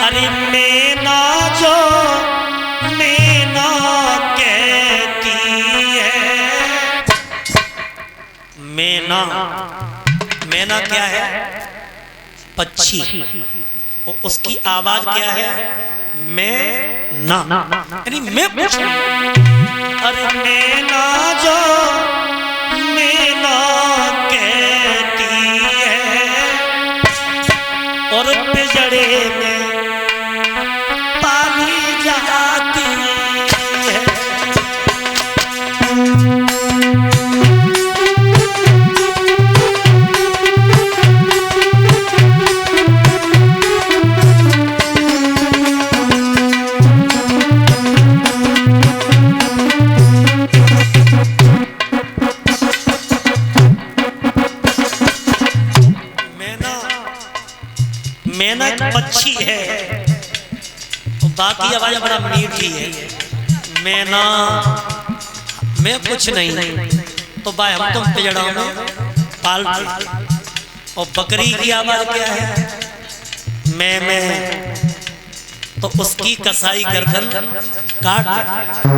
अरे मैना जो मैना कहती है, मैना, मैना क्या है? पक्षी। और उसकी आवाज क्या है? मैं ना, यानी मैं कुछ। अरे मैना जो मैना कहती है और पिंजड़े में पाली जाती है। मैना एक पक्षी है, तो बाकी आवाज बड़ा मीठी है। मैना, मैं कुछ नहीं, तो भाई हम तुम पिंजड़ा में पालते। और बकरी की आवाज क्या है? मैं, तो उसकी कसाई गर्दन काट देती।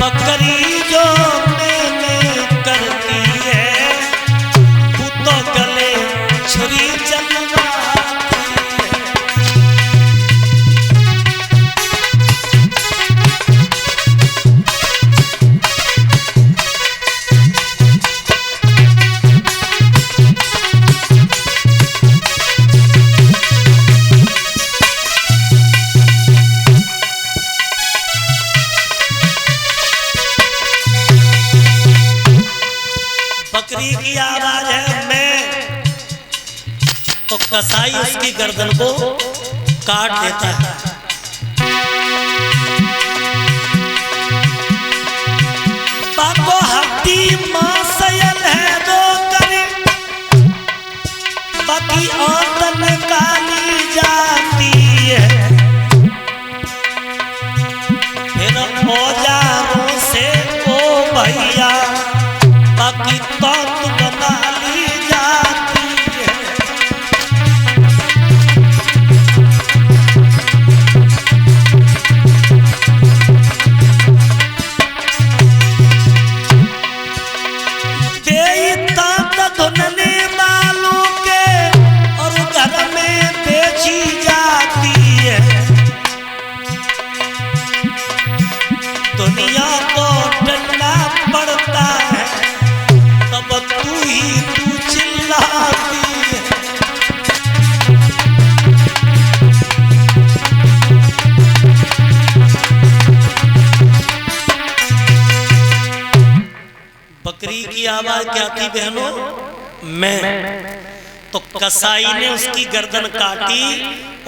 बकरी जो मैंने करती है, वो तो गले छुरी चलवाती है। बकरी की आवाज है मैं, तो कसाई उसकी गर्दन को काट देता है। बाको हड्डी मांसल है दो करे, बाकी औरत निकाली जाती है। फिर औजारों से ओ भैया बाकी बात बना ली जाती है। धुनने वालों के और घर में बेची जाती है। दुनिया को डरना पड़ता है, तब तू चिल्लाती है। बकरी की आवाज क्या थी बहनों? मैं। तो कसाई ने उसकी गर्दन काटी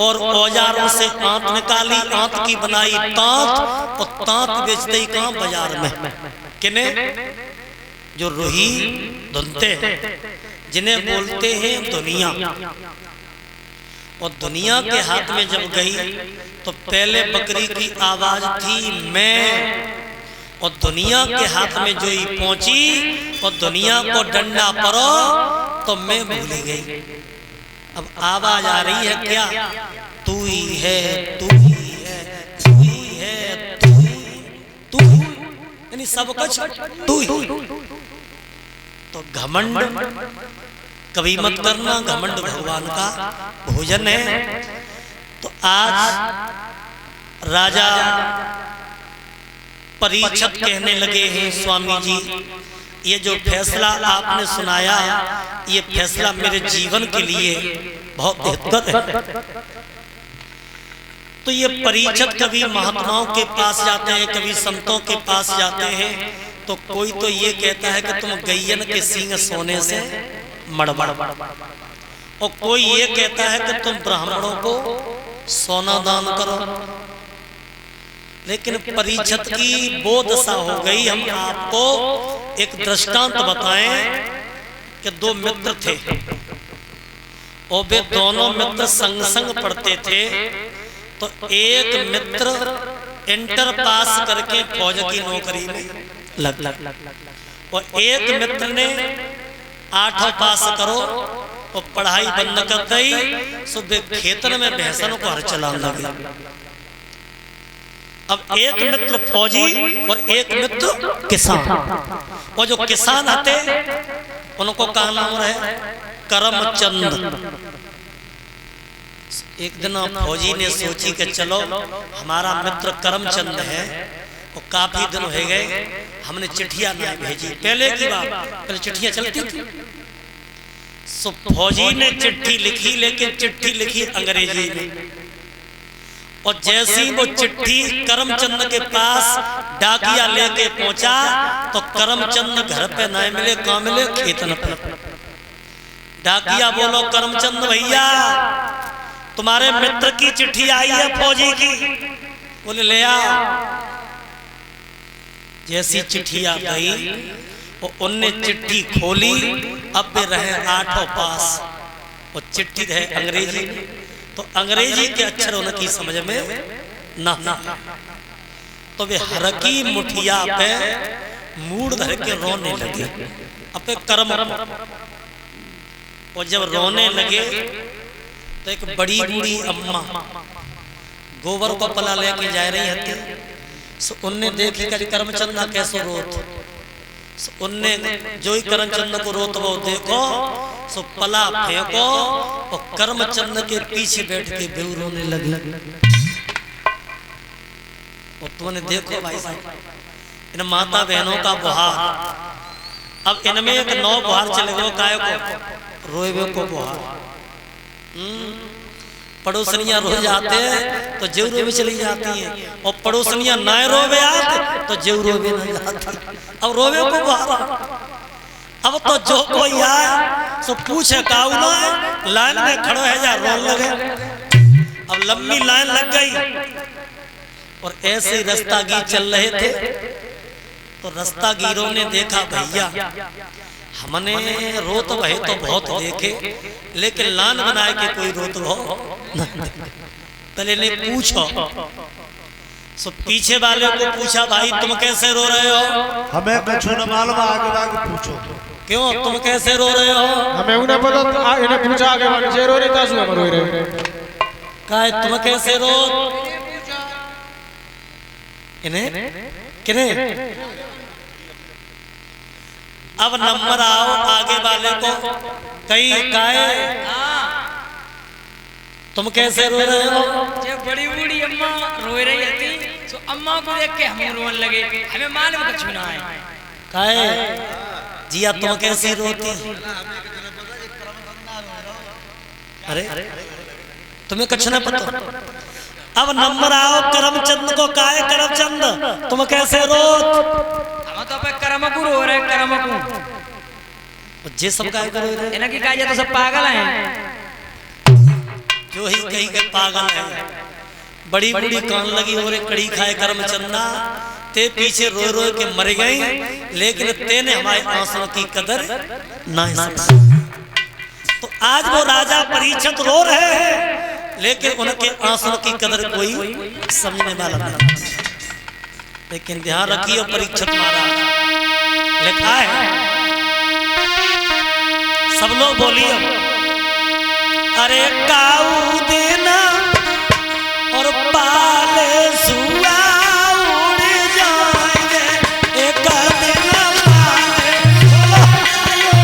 और औजारों से आंत निकाली, आंत की बनाई तांत, और तांत बेचते ही कहां? बाजार में। किने? जो रूही धुनते हैं, जिन्हें बोलते हैं दुनिया। और दुनिया के हाथ में जब गई तो पहले बकरी की आवाज थी मैं, और दुनिया के हाथ में जो ही पहुंची और दुनिया को डंडा पड़ो तो मैं भूल गई। अब आवाज आ रही है क्या? तू ही है, तू ही है, तू ही है, तू ही, तू, यानी सब कुछ तू ही। तो घमंड कभी मत करना, घमंड भगवान का भोजन है। तो आज राजा परीक्षित कहने लगे हैं, स्वामी जी ये जो फैसला आपने सुनाया, ये फैसला मेरे जीवन के लिए बहुत हितकर है। तो ये परीक्षित कभी महात्माओं के पास जाते हैं, कभी संतों के पास जाते हैं, तो कोई तो ये कहता है कि तुम गैयन के सींग सोने से मड़बड़, और कोई ये कहता है कि तुम ब्राह्मणों को सोना दान करो। लेकिन परीक्षित की वो दशा हो गई। हम आपको एक दृष्टांत बताएं कि दो मित्र थे और वे दोनों मित्र संग संग पढ़ते थे। तो एक मित्र इंटर पास करके फौज की नौकरी में लग और एक मित्र ने 8 पास करो और पढ़ाई बंद कर दी। सो वे खेतन में भैंसों को हर चलाने लगे। अब एक मित्र फौजी और एक मित्र किसान। और जो किसान आते उनको का नाम है करमचंद। एक दिन फौजी ने सोची कि चलो हमारा मित्र करमचंद है और काफी दिन हो गए हमने चिट्ठियां नहीं भेजी। पहले की बात, पहले चिट्ठियां चलती थी। सो फौजी ने चिट्ठी लिखी, लेकिन चिट्ठी लिखी अंग्रेजी में। और जैसी वो चिट्ठी करमचंद के पास डाकिया लेके पहुंचा तो करमचंद घर पे ना मिले, कहाँ मिले? खेतन पे। डाकिया बोलो करमचंद भैया तुम्हारे मित्र की चिट्ठी आई है फौजी की। बोले ले आ। जैसी चिट्ठी आ गई और उनने चिट्ठी खोली। अब वे रहे 8 पास और चिट्ठी रहे अंग्रेजी। तो अंग्रेजी के अक्षर उनकी समझ में ना। तो वे हर की मुठिया पे मूड धर के रोने लगे अपने कर्म। और जब रोने लगे तो एक बड़ी बूढ़ी अम्मा गोबर को पला लेके जा रही है। सो उनने देखी कि करमचंद कैसे रोत। सो उनने जो ही करमचंद को रोत वो देखो सो पला फेंको और करमचंद के पीछे बैठ के बेऊ रोने लगी। और तुमने देखो भाई साहब इन माता बहनों का बुहार। अब इनमें एक 9 बुहार चले गए काय को रोए को बुहार। पड़ोसनियां रो जाते हैं तो जेवरो भी चली जाती है और पड़ोसनियां ना रोवे आते तो जेवरो भी नहीं जाती। अब रोवे को बुहार। अब तो जो कोई आए सो पूछे काऊ ना लाइन में खड़ो है जा रोन लगे। अब लंबी लाइन लग गई और ऐसे ही रास्तागीर चल रहे थे। तो रास्तागीरों ने देखा भैया हमने रोत भय तो बहुत देखे लेकिन लान बनाए के कोई रोत हो। पहले ने पूछो सो पीछे वाले को पूछा भाई तुम कैसे रो रहे हो? हमें कुछ न मालूम, आगे पूछो। क्यों तुम कैसे रो रहे हो? हमें उन्हें पता, इन्हें पूछा आगे वाले से रो रहे तासु हम रो रहे। काय तुम कैसे रो? इन्हें किने? अब नंबर आओ आगे वाले को कई काए तुम कैसे रो रहे हो? जब बड़ी बूढ़ी अम्मा रो रही थी तो अम्मा को देख के हम रोने लगे। हमें मालूम कुछ ना है। काए जिया तुम कैसी रोती? अरे तुम्हें कुछ ना पता। अब नंबर आओ करमचंद को काए करमचंद तुम कैसे रोत? हम तो पे करमकु रो रहे करमकु। जे सब काय रो रहे इन्हें की काजे तो सब पागल हैं। जो ही कहीं के पागल है। बड़ी बड़ी कान लगी और एक कड़ी खाए करमचंदा ते पीछे रो रो के मर गई लेकिन तेने हमारे आंसुओं की कदर ना समझी। तो आज वो राजा परीक्षित रो रहे हैं लेकिन उनके आंसुओं की कदर कोई समझने वाला नहीं। लेकिन ध्यान रखिए परीक्षित महाराज लिखा है सब लोग बोलिए अरे काऊ दिन